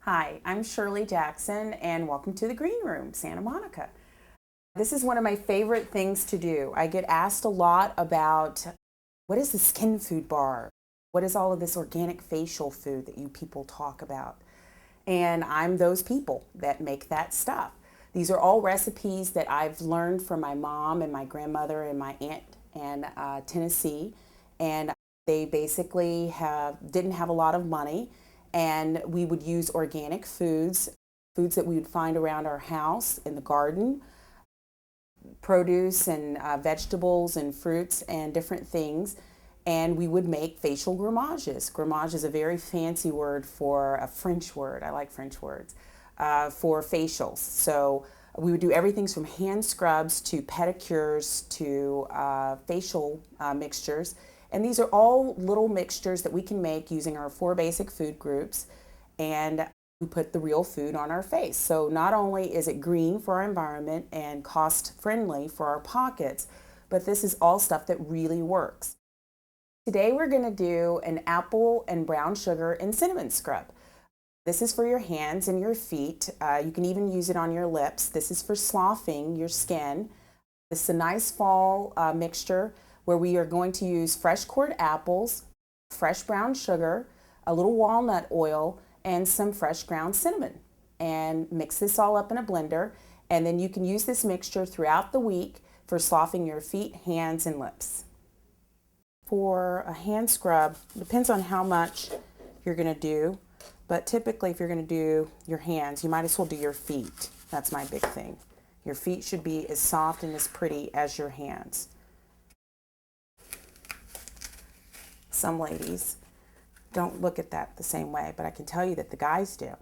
Hi, I'm Shirley Jackson and welcome to the Green Room, Santa Monica. This is one of my favorite things to do. I get asked a lot about what is the skin food bar? What is all of this organic facial food that you people talk about? And I'm those people that make that stuff. These are all recipes that I've learned from my mom and my grandmother and my aunt in Tennessee. And they basically didn't have a lot of money, and we would use organic foods that we would find around our house in the garden, produce and vegetables and fruits and different things. And we would make facial grammages. Grammage is a very fancy word for a French word. I like French words for facials. So we would do everything from hand scrubs to pedicures to facial mixtures. And these are all little mixtures that we can make using our 4 basic food groups. And we put the real food on our face. So not only is it green for our environment and cost friendly for our pockets, but this is all stuff that really works. Today we're going to do an apple and brown sugar and cinnamon scrub. This is for your hands and your feet. You can even use it on your lips. This is for sloughing your skin. This is a nice fall mixture where we are going to use fresh cored apples, fresh brown sugar, a little walnut oil, and some fresh ground cinnamon. And mix this all up in a blender. And then you can use this mixture throughout the week for sloughing your feet, hands, and lips. For a hand scrub, depends on how much you're going to do, but typically if you're going to do your hands, you might as well do your feet. That's my big thing. Your feet should be as soft and as pretty as your hands. Some ladies don't look at that the same way, but I can tell you that the guys do.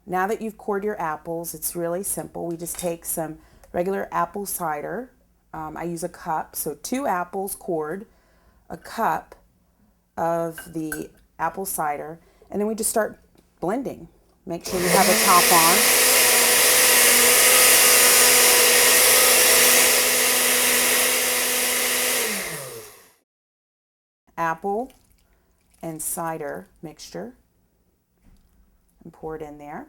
Now that you've cored your apples, it's really simple. We just take some regular apple cider. I use a cup, so 2 apples cored, a cup of the apple cider, and then we just start blending. Make sure you have the top on. Apple and cider mixture, and pour it in there.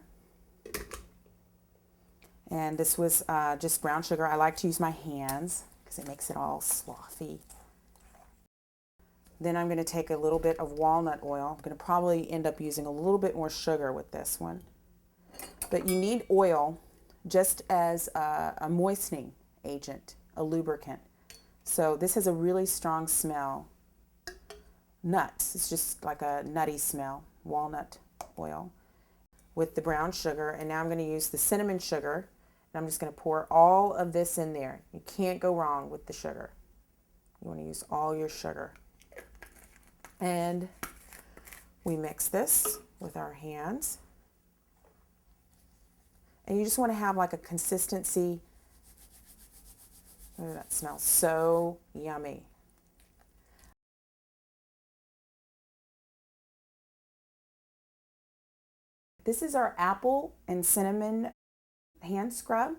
And this was just brown sugar. I like to use my hands because it makes it all sloppy. Then I'm going to take a little bit of walnut oil. I'm going to probably end up using a little bit more sugar with this one. But you need oil just as a moistening agent, a lubricant. So this has a really strong smell. Nuts, it's just like a nutty smell, walnut oil with the brown sugar. And now I'm going to use the cinnamon sugar. And I'm just going to pour all of this in there. You can't go wrong with the sugar. You want to use all your sugar. And we mix this with our hands. And you just want to have like a consistency. Oh, that smells so yummy. This is our apple and cinnamon hand scrub.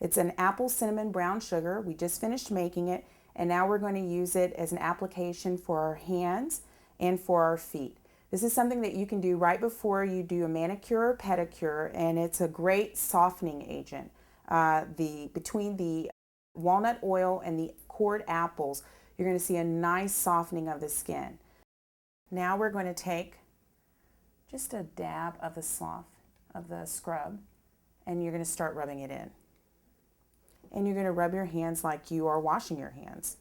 It's an apple cinnamon brown sugar. We just finished making it, and now we're going to use it as an application for our hands and for our feet. This is something that you can do right before you do a manicure or pedicure, and it's a great softening agent. Between the walnut oil and the cored apples, you're going to see a nice softening of the skin. Now we're going to take just a dab of the slough of the scrub, and you're going to start rubbing it in. And you're going to rub your hands like you are washing your hands,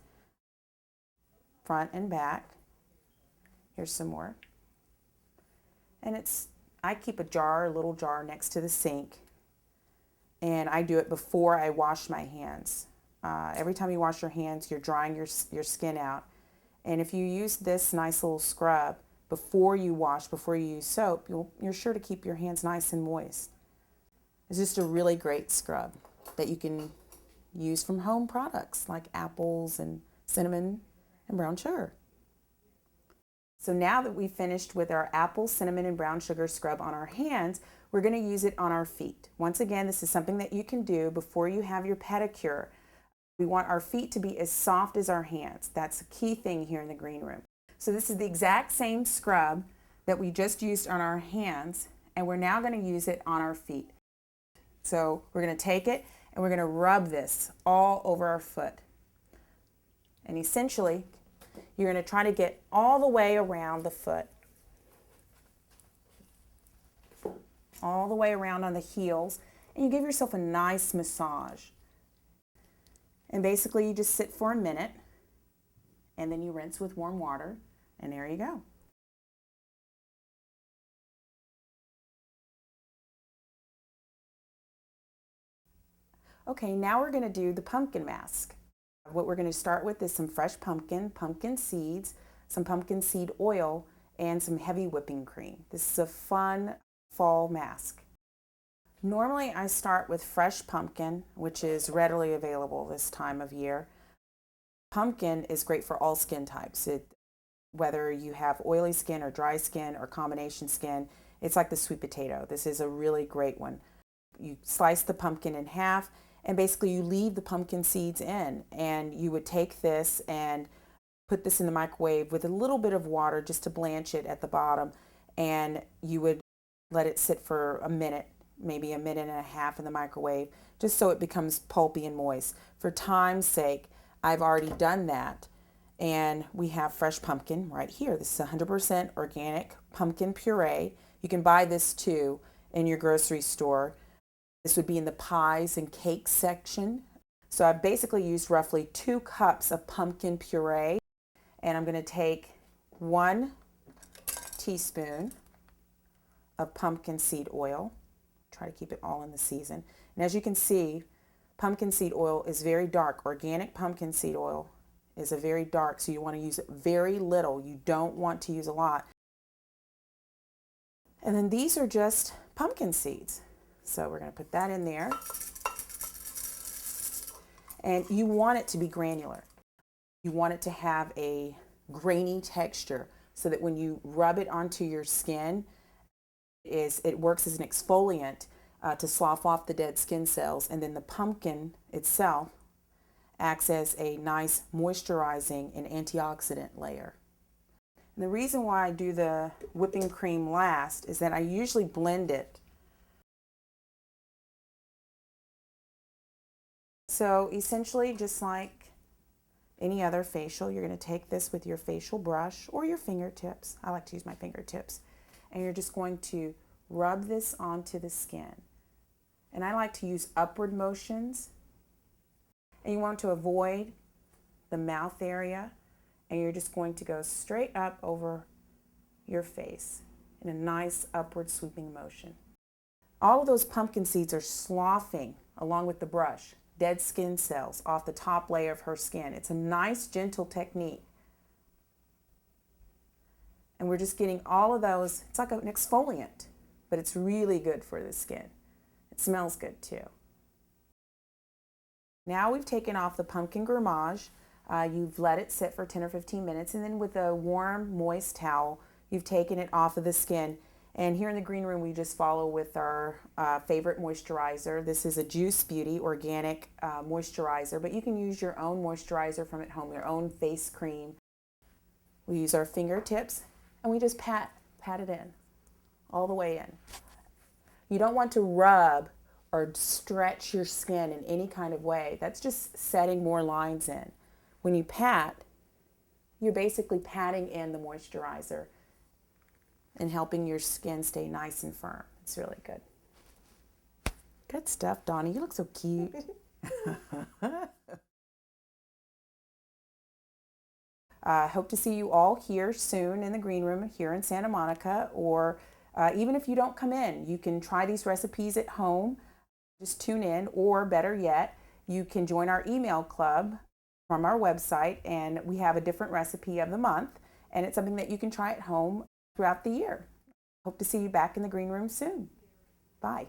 front and back. Here's some more. And I keep a little jar next to the sink, and I do it before I wash my hands. Every time you wash your hands, you're drying your skin out. And if you use this nice little scrub before you wash, before you use soap, you're sure to keep your hands nice and moist. It's just a really great scrub that you can use from home products like apples and cinnamon and brown sugar. So now that we've finished with our apple, cinnamon, and brown sugar scrub on our hands, we're going to use it on our feet. Once again, this is something that you can do before you have your pedicure. We want our feet to be as soft as our hands. That's a key thing here in the green room. So this is the exact same scrub that we just used on our hands, and we're now going to use it on our feet. So we're going to take it and we're going to rub this all over our foot. And essentially, you're going to try to get all the way around the foot, all the way around on the heels, and you give yourself a nice massage. And basically you just sit for a minute and then you rinse with warm water, and there you go. Okay, now we're going to do the pumpkin mask. What we're going to start with is some fresh pumpkin seeds, some pumpkin seed oil, and some heavy whipping cream. This is a fun fall mask. Normally I start with fresh pumpkin, which is readily available this time of year. Pumpkin is great for all skin types. Whether you have oily skin or dry skin or combination skin, it's like the sweet potato. This is a really great one. You slice the pumpkin in half, and basically you leave the pumpkin seeds in, and you would take this and put this in the microwave with a little bit of water just to blanch it at the bottom, and you would let it sit for a minute, maybe a minute and a half in the microwave, just so it becomes pulpy and moist. For time's sake, I've already done that, and we have fresh pumpkin right here. This is 100% organic pumpkin puree. You can buy this too in your grocery store. This would be in the pies and cakes section. So I've basically used roughly 2 cups of pumpkin puree, and I'm going to take 1 teaspoon of pumpkin seed oil. Try to keep it all in the season. And as you can see, pumpkin seed oil is very dark. Organic pumpkin seed oil is a very dark, so you want to use very little. You don't want to use a lot. And then these are just pumpkin seeds. So we're going to put that in there. And you want it to be granular. You want it to have a grainy texture so that when you rub it onto your skin, it works as an exfoliant to slough off the dead skin cells, and then the pumpkin itself acts as a nice moisturizing and antioxidant layer. And the reason why I do the whipping cream last is that I usually blend it. So essentially, just like any other facial, you're going to take this with your facial brush or your fingertips. I like to use my fingertips. And you're just going to rub this onto the skin. And I like to use upward motions. And you want to avoid the mouth area. And you're just going to go straight up over your face in a nice upward sweeping motion. All of those pumpkin seeds are sloughing along with the brush dead skin cells off the top layer of her skin. It's a nice, gentle technique. And we're just getting all of those. It's like an exfoliant, but it's really good for the skin. It smells good too. Now we've taken off the pumpkin grammage. You've let it sit for 10 or 15 minutes, and then with a warm, moist towel, you've taken it off of the skin. And here in the green room, we just follow with our favorite moisturizer. This is a Juice Beauty organic moisturizer, but you can use your own moisturizer from at home, your own face cream. We use our fingertips, and we just pat it in, all the way in. You don't want to rub or stretch your skin in any kind of way. That's just setting more lines in. When you pat, you're basically patting in the moisturizer and helping your skin stay nice and firm. It's really good. Good stuff, Donnie. You look so cute. Hope to see you all here soon in the green room here in Santa Monica, or even if you don't come in, you can try these recipes at home. Just tune in, or better yet, you can join our email club from our website, and we have a different recipe of the month, and it's something that you can try at home throughout the year. Hope to see you back in the green room soon. Bye.